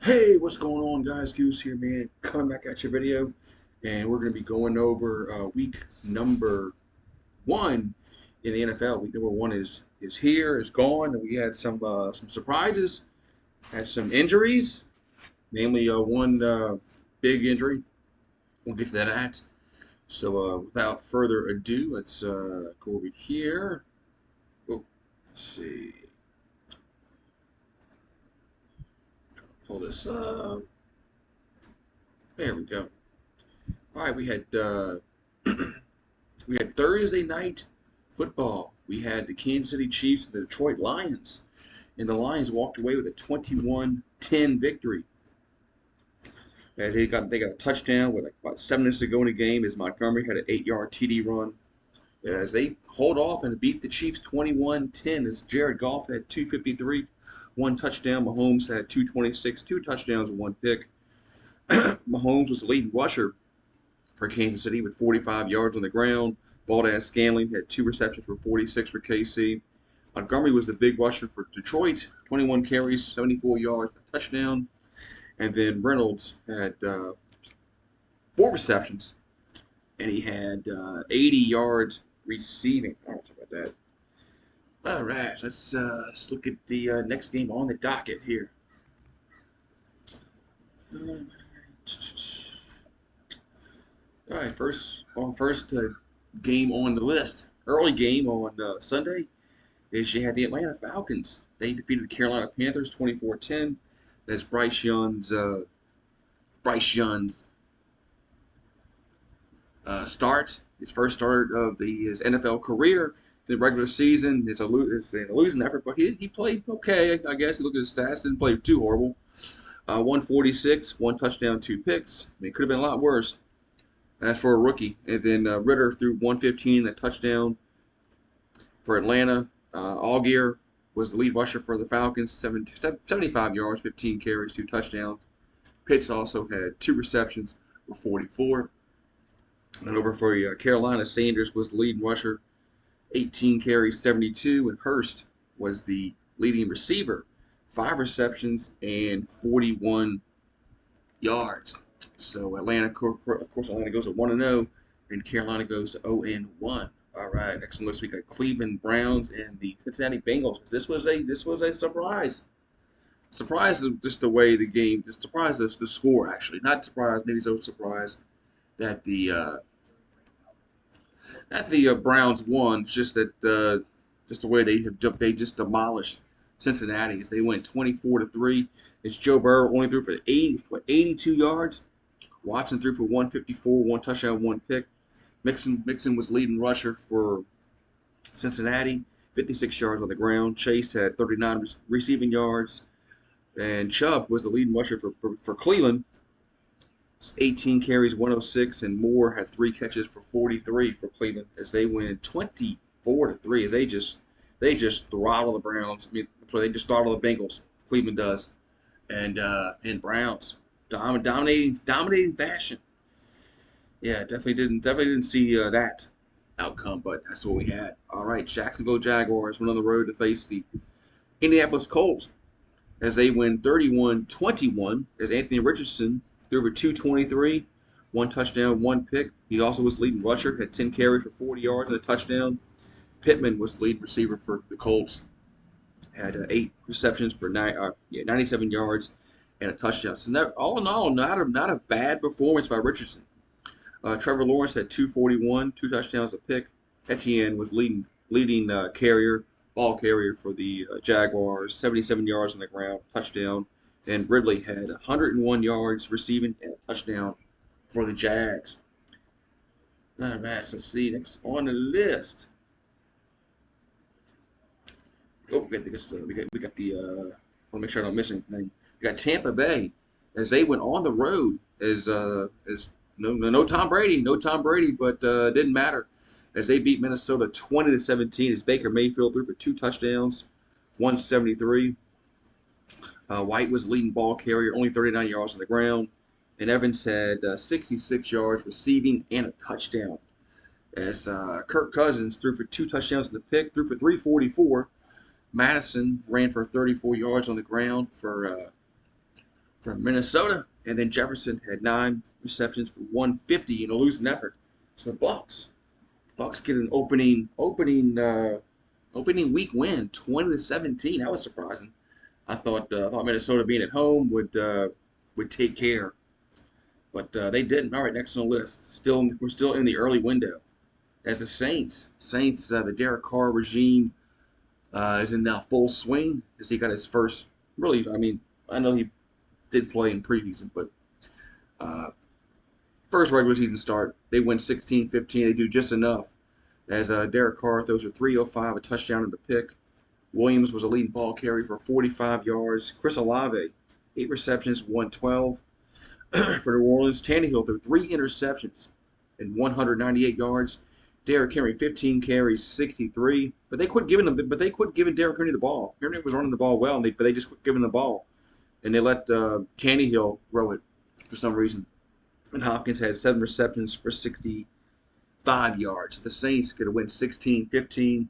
Hey, what's going on, guys? Goose here, man. Coming back at your video, and we're going to be going over week number one in the NFL. Week number one is here, is gone, and we had some surprises, had some injuries, namely one big injury. We'll get to that at. So without further ado, let's go over here. Oh, let's see. Pull this up. There we go. All right, we had we had Thursday night football. We had the Kansas City Chiefs and the Detroit Lions. And the Lions walked away with a 21-10 victory. And they got a touchdown with like about 7 minutes to go in the game as Montgomery had an 8-yard TD run. As they hold off and beat the Chiefs 21-10 as Jared Goff had 253, one touchdown. Mahomes had 226, two touchdowns and one pick. Mahomes was the leading rusher for Kansas City with 45 yards on the ground. Valdez-Scantling had 2 receptions for 46 for KC. Montgomery was the big rusher for Detroit, 21 carries, 74 yards, a touchdown. And then Reynolds had 4 receptions, and he had 80 yards receiving. I don't know about that. All right, let's look at the next game on the docket here. All right, first game on the list, early game on Sunday, is you had the Atlanta Falcons. They defeated the Carolina Panthers 24-10. That's Bryce Young's start, his first start of his NFL career. The regular season, it's a losing effort, but he played okay, I guess. Look at his stats, didn't play too horrible. 146, 1 touchdown, 2 picks. I mean, it could have been a lot worse. That's for a rookie. And then Ritter threw 115, that touchdown for Atlanta. Allgeier was the lead rusher for the Falcons, 75 yards, 15 carries, 2 touchdowns. Pitts also had 2 receptions for 44. And over for Carolina, Sanders was the leading rusher, 18 carries, 72. And Hurst was the leading receiver, 5 receptions and 41 yards. So Atlanta, of course, Atlanta goes to 1-0, and Carolina goes to 0-1. All right, next on the list we got Cleveland Browns and the Cincinnati Bengals. This was a surprise. Surprised just the way the game. Just surprised us the score actually. Not surprised, maybe so surprised that the Browns won. Just the way they just demolished Cincinnati. As they went 24-3. It's Joe Burrow only threw for 82 yards. Watson threw for 154, 1 touchdown, 1 pick. Mixon was leading rusher for Cincinnati, 56 yards on the ground. Chase had 39 receiving yards. And Chubb was the leading rusher for Cleveland, 18 carries, 106, and Moore had 3 catches for 43 for Cleveland as they win 24-3 as they just throttle the Browns. I mean, they just throttle the Bengals. Cleveland does, and Browns dominating fashion. Yeah, definitely didn't see that outcome, but that's what we had. All right, Jacksonville Jaguars went on the road to face the Indianapolis Colts as they win 31-21 as Anthony Richardson threw for 223, 1 touchdown, 1 pick. He also was leading rusher, had 10 carries for 40 yards and a touchdown. Pittman was the lead receiver for the Colts, had 8 receptions for 97 yards and a touchdown. So all in all, not a bad performance by Richardson. Trevor Lawrence had 241, 2 touchdowns, a pick. Etienne was leading ball carrier for the Jaguars, 77 yards on the ground, touchdown. And Ridley had 101 yards receiving and a touchdown for the Jags. All right, let's see next on the list. Oh, we got the. Want to make sure I don't miss anything. We got Tampa Bay as they went on the road as no Tom Brady, but didn't matter as they beat Minnesota 20-17 as Baker Mayfield threw for 2 touchdowns, 173. White was leading ball carrier, only 39 yards on the ground, and Evans had 66 yards receiving and a touchdown. As Kirk Cousins threw for 2 touchdowns in the pick, threw for 344. Madison ran for 34 yards on the ground from Minnesota. And then Jefferson had 9 receptions for 150 in a losing effort. So the Bucks get an opening week win, 20-17. That was surprising. I thought Minnesota being at home would take care, but they didn't. All right, next on the list. We're still in the early window. As the Saints, the Derek Carr regime is in now full swing as he got his first. Really, I mean, I know he did play in preseason, but uh, first regular season start, they win 16-15. They do just enough as Derek Carr throws for 305, a touchdown and a pick. Williams was a leading ball carrier for 45 yards. Chris Olave, 8 receptions, 112 for New Orleans. Tannehill threw 3 interceptions and 198 yards. Derrick Henry, 15 carries, 63. But they quit giving Derrick Henry the ball. Henry was running the ball well, but they just quit giving the ball, and they let Tannehill throw it for some reason. And Hopkins had 7 receptions for 65 yards. The Saints get a win 16-15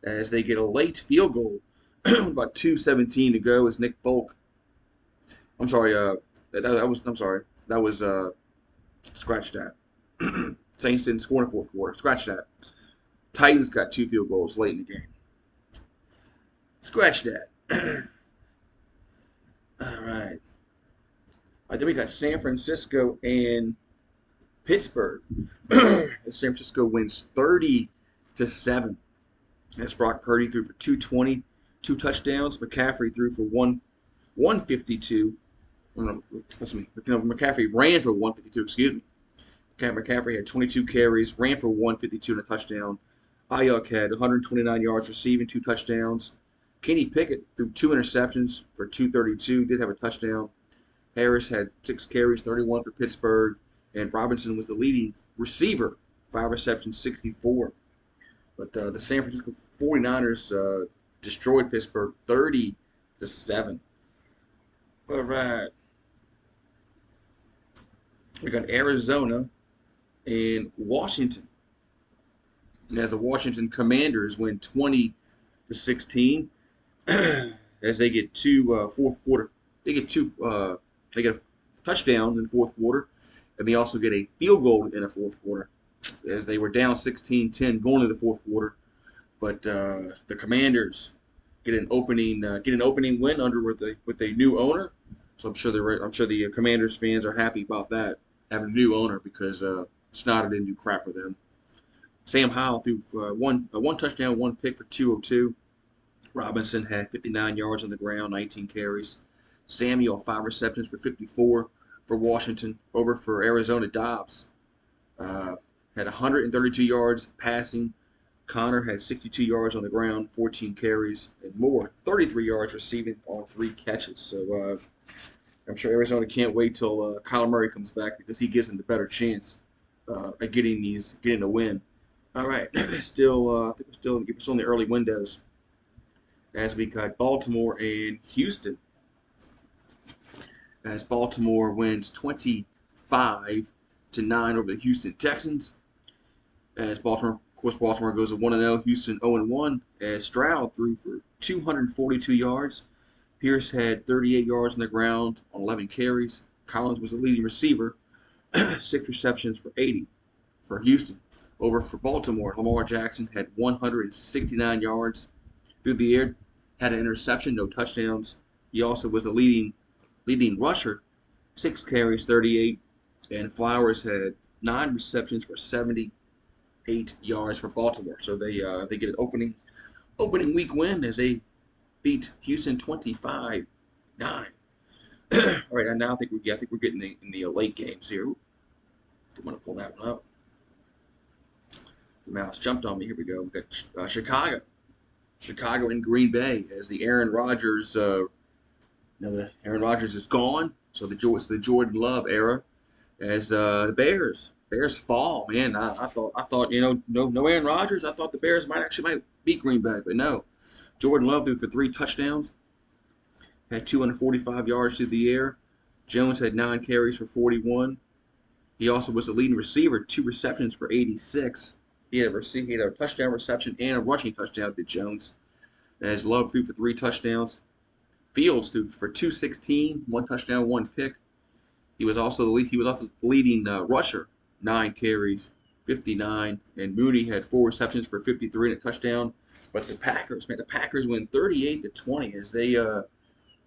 as they get a late field goal, about 2:17 to go. As Nick Folk, I'm sorry, that was scratch that. Saints didn't score in the fourth quarter. Scratch that. Titans got 2 field goals late in the game. Scratch that. All right. Then we got San Francisco and Pittsburgh. San Francisco wins 30-7. As Brock Purdy threw for 220, 2 touchdowns. McCaffrey threw for 152. McCaffrey ran for 152. Excuse me. McCaffrey had 22 carries, ran for 152 and a touchdown. Ayuk had 129 yards receiving, 2 touchdowns. Kenny Pickett threw 2 interceptions for 232, did have a touchdown. Harris had 6 carries, 31 for Pittsburgh, and Robinson was the leading receiver, 5 receptions, 64. But the San Francisco 49ers destroyed Pittsburgh 30-7. All right. We got Arizona and Washington. And as the Washington Commanders win 20-16, as they get 2 fourth quarter, they get a touchdown in the fourth quarter, and they also get a field goal in the fourth quarter, as they were down 16-10 going into the fourth quarter. But the Commanders get an opening win with a new owner. So I'm sure the Commanders fans are happy about that, having a new owner, because Snyder didn't do crap for them. Sam Howell threw one touchdown, 1 pick for 202. Robinson had 59 yards on the ground, 19 carries. Samuel, 5 receptions for 54 for Washington. Over for Arizona, Dobbs had 132 yards passing. Connor had 62 yards on the ground, 14 carries, and Moore 33 yards receiving on 3 catches. So I'm sure Arizona can't wait till Kyler Murray comes back, because he gives them the better chance at getting a win. All right, I think we're still in the early windows, as we got Baltimore and Houston. As Baltimore wins 25-9 over the Houston Texans. As Baltimore goes to 1-0, Houston 0-1. As Stroud threw for 242 yards. Pierce had 38 yards on the ground on 11 carries. Collins was the leading receiver, 6 receptions for 80 for Houston. Over for Baltimore, Lamar Jackson had 169 yards through the air, had an interception, no touchdowns. He also was the leading rusher, 6 carries, 38, and Flowers had 9 receptions for 78 yards for Baltimore. So they get an opening week win as they beat Houston 25-9. All right, and now I think we're getting in the late games here. Ooh, I want to pull that one up. The mouse jumped on me. Here we go. We got Chicago and Green Bay, as the Aaron Rodgers. The Aaron Rodgers is gone, so it's the Jordan Love era. As the Bears fall, man. I thought no Aaron Rodgers. I thought the Bears might beat Green Bay, but no. Jordan Love threw for 3 touchdowns, had 245 yards through the air. Jones had 9 carries for 41. He also was the leading receiver, 2 receptions for 86. He had a touchdown reception and a rushing touchdown to Jones. As Love threw for 3 touchdowns. Fields threw for 216, one touchdown, one pick. He was also the leading rusher, 9 carries, 59, and Mooney had 4 receptions for 53 and a touchdown. But the Packers win 38-20 as they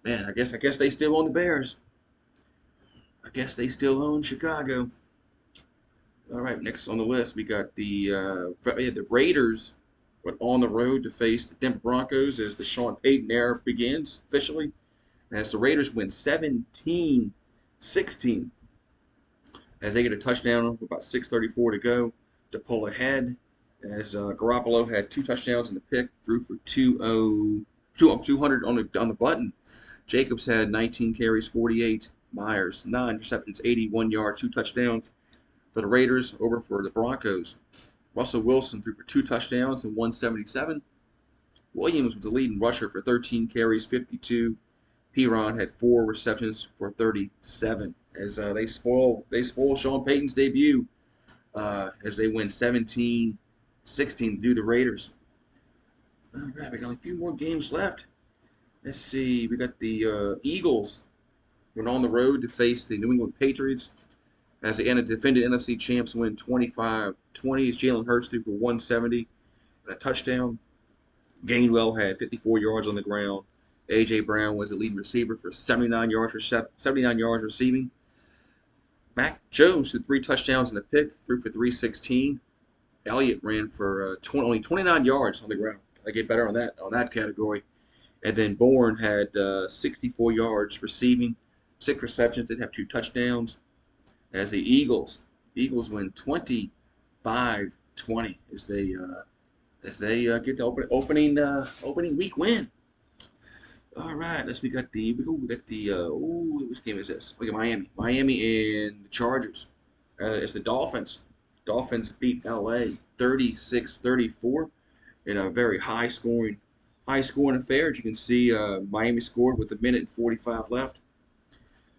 I guess they still own the Bears. I guess they still own Chicago. All right, next on the list we got the Raiders went on the road to face the Denver Broncos as the Sean Payton era begins officially. As the Raiders win 17-16 as they get a touchdown with about 6:34 to go to pull ahead. As Garoppolo had 2 touchdowns in the pick, threw for 200 on the button. Jacobs had 19 carries, 48. Myers 9 receptions, 81 yards, 2 touchdowns for the Raiders. Over for the Broncos, Russell Wilson threw for 2 touchdowns and 177. Williams was the leading rusher for 13 carries, 52. Piron had 4 receptions for 37. As they spoil Sean Payton's debut as they win 17-16 to do the Raiders. All right, we got a few more games left. Let's see. We got the Eagles went on the road to face the New England Patriots as the defending NFC champs win 25-20 as Jalen Hurts threw for 170 and a touchdown. Gainwell had 54 yards on the ground. A.J. Brown was the leading receiver for 79 yards receiving. Mac Jones had 3 touchdowns in the pick, threw for 316. Elliott ran for only 29 yards on the ground. I get better on that category. And then Bourne had 64 yards receiving, 6 receptions. Did have 2 touchdowns. As the Eagles win 25-20 as they get the opening week win. All right, which game is this? We got Miami and the Chargers. It's the Dolphins. Dolphins beat LA 36-34 in a very high scoring affair. As you can see, Miami scored with 1:45 left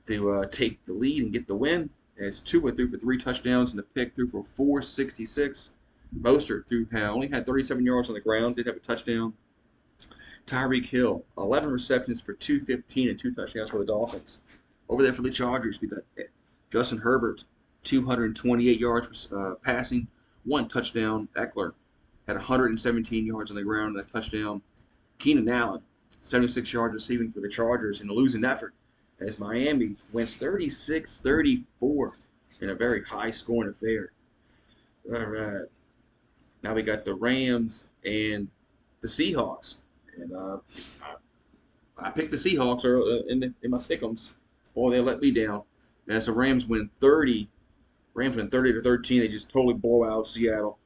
to take the lead and get the win. As Tua threw for 3 touchdowns and the pick threw for 466. Mostert only had 37 yards on the ground, did have a touchdown. Tyreek Hill, 11 receptions for 215 and 2 touchdowns for the Dolphins. Over there for the Chargers, we got Justin Herbert, 228 yards passing, 1 touchdown. Eckler had 117 yards on the ground and a touchdown. Keenan Allen, 76 yards receiving for the Chargers in a losing effort as Miami wins 36-34 in a very high-scoring affair. All right. Now we got the Rams and the Seahawks. And I picked the Seahawks in my pick'ems. Boy, they let me down. As the Rams win 30-13. They just totally blow out Seattle.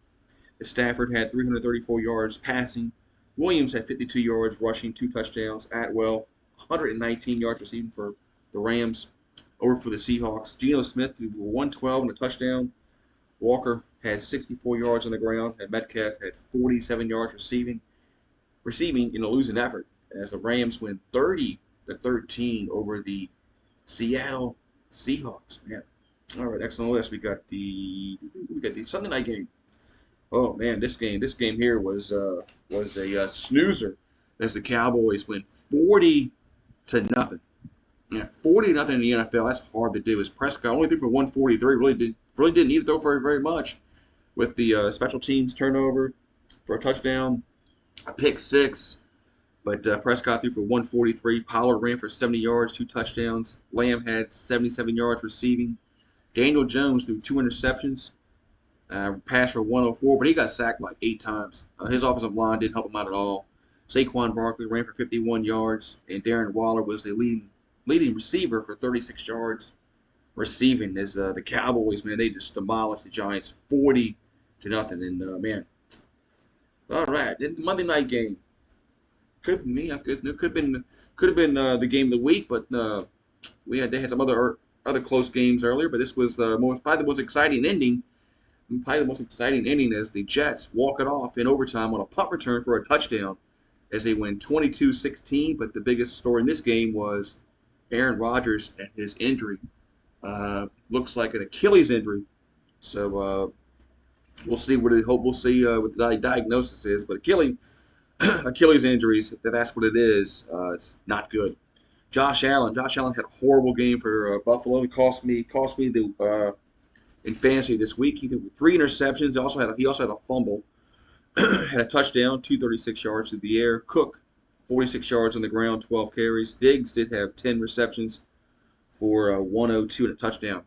Stafford had 334 yards passing. Williams had 52 yards rushing, 2 touchdowns. Atwell, 119 yards receiving for the Rams. Over for the Seahawks, Geno Smith threw for 112 and a touchdown. Walker had 64 yards on the ground, and Metcalf had 47 yards receiving in a losing effort as the Rams win 30-13 over the Seattle Seahawks. Man, all right, next on the list we got the Sunday night game. Oh man, this game here was a snoozer as the Cowboys win 40-0. Yeah, 40-0 in the NFL. That's hard to do. As Prescott only threw for 143, really didn't need to throw for very much. With the special teams turnover for a touchdown, a pick six, but Prescott threw for 143. Pollard ran for 70 yards, 2 touchdowns. Lamb had 77 yards receiving. Daniel Jones threw 2 interceptions, passed for 104, but he got sacked like 8 times. His offensive line didn't help him out at all. Saquon Barkley ran for 51 yards, and Darren Waller was the leading receiver for 36 yards receiving. As the Cowboys, man, they just demolished the Giants 40-0. And man, all right, the Monday night game could have been me. Could have been the game of the week, but they had some other close games earlier. But this was probably the most exciting ending. Probably the most exciting inning as the Jets walk it off in overtime on a punt return for a touchdown as they win 22-16. But the biggest story in this game was Aaron Rodgers and his injury. Looks like an Achilles injury. So we'll see what the diagnosis is. But Achilles injuries, if that's what it is, it's not good. Josh Allen. Josh Allen had a horrible game for Buffalo. He cost me the in fantasy this week. He threw 3 interceptions. He also had a fumble. Had a touchdown, 236 yards through the air. Cook, 46 yards on the ground, 12 carries. Diggs did have 10 receptions for 102 and a touchdown.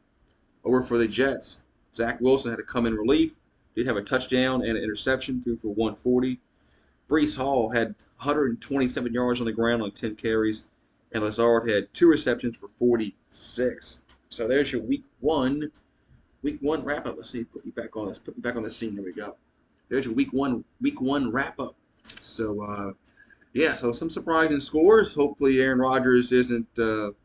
Over for the Jets, Zach Wilson had to come in relief. Did have a touchdown and an interception, threw for 140. Brees Hall had 127 yards on the ground on 10 carries, and Lazard had 2 receptions for 46. So there's your week one wrap up. Let's see, put me back on this. Put me back on the scene. There we go. There's your week one wrap up. So yeah, so some surprising scores. Hopefully Aaron Rodgers isn't.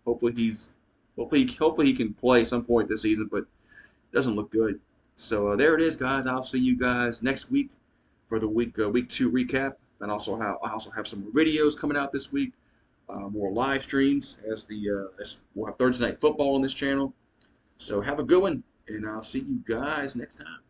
Hopefully he can play some point this season, but it doesn't look good. So there it is, guys. I'll see you guys next week for the week 2 recap, and I also have some more videos coming out this week, more live streams as we'll have Thursday Night Football on this channel. So have a good one, and I'll see you guys next time.